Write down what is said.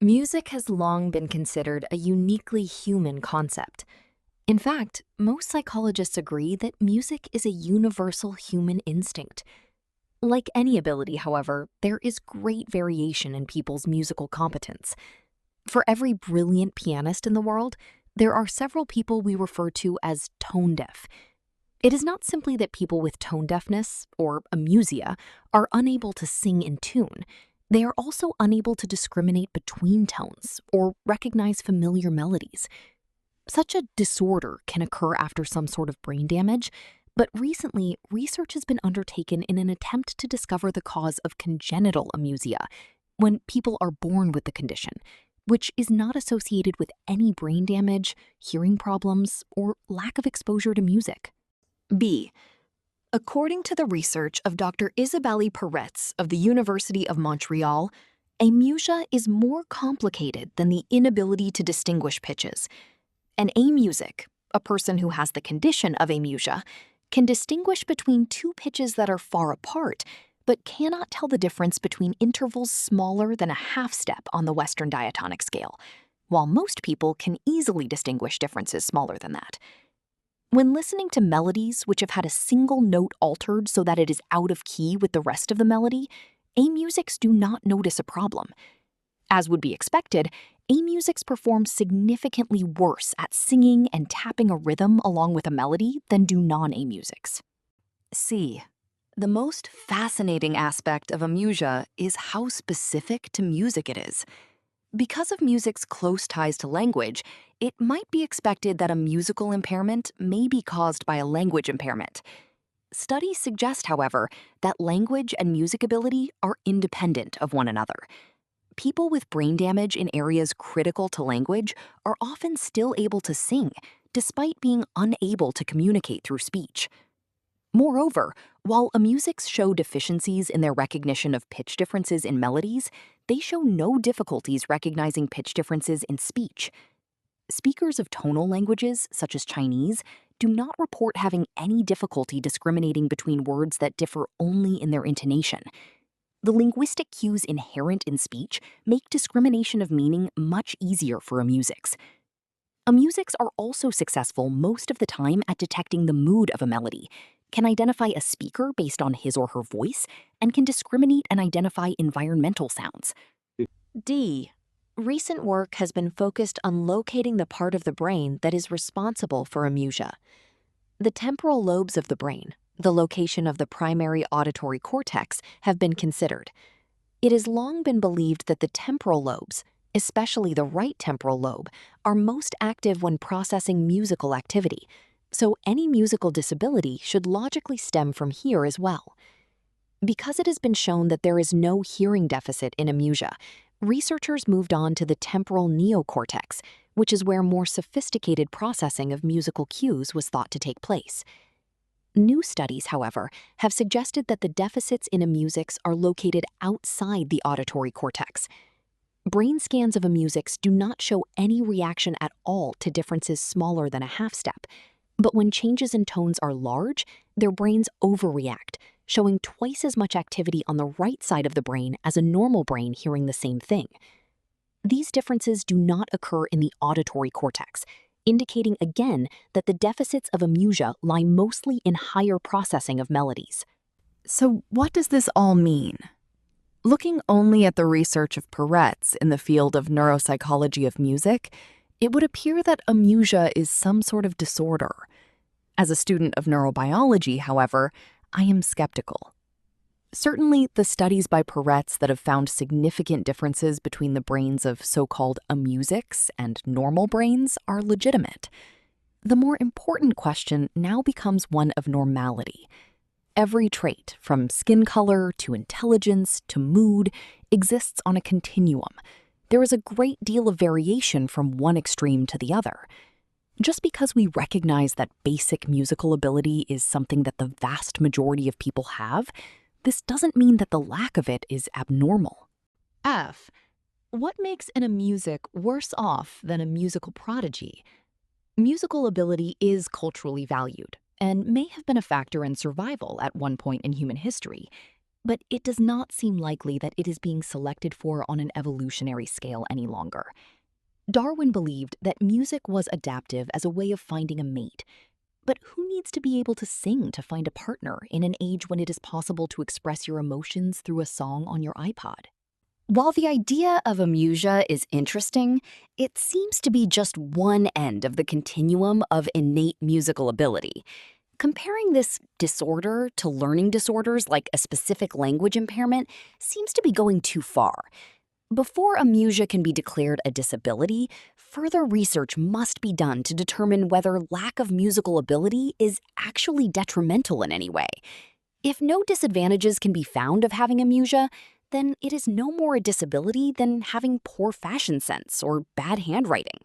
Music has long been considered a uniquely human concept. In fact, most psychologists agree that music is a universal human instinct. Like any ability, however, there is great variation in people's musical competence. For every brilliant pianist in the world, there are several people we refer to as tone deaf. It is not simply that people with tone deafness, or amusia, are unable to sing in tune. They are also unable to discriminate between tones or recognize familiar melodies. Such a disorder can occur after some sort of brain damage, but recently, research has been undertaken in an attempt to discover the cause of congenital amusia, when people are born with the condition, which is not associated with any brain damage, hearing problems, or lack of exposure to music. B. According to the research of Dr. Isabelle Peretz of the University of Montreal, amusia is more complicated than the inability to distinguish pitches. An amusic, a person who has the condition of amusia, can distinguish between two pitches that are far apart, but cannot tell the difference between intervals smaller than a half step on the Western diatonic scale, while most people can easily distinguish differences smaller than that. When listening to melodies which have had a single note altered so that it is out of key with the rest of the melody, amusics do not notice a problem. As would be expected, amusics perform significantly worse at singing and tapping a rhythm along with a melody than do non-amusics. C. The most fascinating aspect of amusia is how specific to music it is. Because of music's close ties to language, it might be expected that a musical impairment may be caused by a language impairment. Studies suggest, however, that language and music ability are independent of one another. People with brain damage in areas critical to language are often still able to sing, despite being unable to communicate through speech. Moreover, while amusics show deficiencies in their recognition of pitch differences in melodies, they show no difficulties recognizing pitch differences in speech. Speakers of tonal languages, such as Chinese, do not report having any difficulty discriminating between words that differ only in their intonation. The linguistic cues inherent in speech make discrimination of meaning much easier for amusics. Amusics are also successful most of the time at detecting the mood of a melody, can identify a speaker based on his or her voice, and can discriminate and identify environmental sounds. D. Recent work has been focused on locating the part of the brain that is responsible for amusia. The temporal lobes of the brain, the location of the primary auditory cortex, have been considered. It has long been believed that the temporal lobes, especially the right temporal lobe, are most active when processing musical activity, so any musical disability should logically stem from here as well. Because it has been shown that there is no hearing deficit in amusia, researchers moved on to the temporal neocortex, which is where more sophisticated processing of musical cues was thought to take place. New studies, however, have suggested that the deficits in amusics are located outside the auditory cortex. Brain scans of amusics do not show any reaction at all to differences smaller than a half step, but when changes in tones are large, their brains overreact, showing twice as much activity on the right side of the brain as a normal brain hearing the same thing. These differences do not occur in the auditory cortex, indicating again that the deficits of amusia lie mostly in higher processing of melodies. So what does this all mean? Looking only at the research of Peretz in the field of neuropsychology of music, it would appear that amusia is some sort of disorder. As a student of neurobiology, however, I am skeptical. Certainly, the studies by Peretz that have found significant differences between the brains of so-called amusics and normal brains are legitimate. The more important question now becomes one of normality. Every trait, from skin color to intelligence to mood, exists on a continuum. There is a great deal of variation from one extreme to the other. Just because we recognize that basic musical ability is something that the vast majority of people have, this doesn't mean that the lack of it is abnormal. F. What makes an amusic worse off than a musical prodigy? Musical ability is culturally valued and may have been a factor in survival at one point in human history. but it does not seem likely that it is being selected for on an evolutionary scale any longer. Darwin believed that music was adaptive as a way of finding a mate. But who needs to be able to sing to find a partner in an age when it is possible to express your emotions through a song on your iPod? While the idea of amusia is interesting, it seems to be just one end of the continuum of innate musical ability. Comparing this disorder to learning disorders like a specific language impairment seems to be going too far. Before amusia can be declared a disability, further research must be done to determine whether lack of musical ability is actually detrimental in any way. If no disadvantages can be found of having amusia, then it is no more a disability than having poor fashion sense or bad handwriting.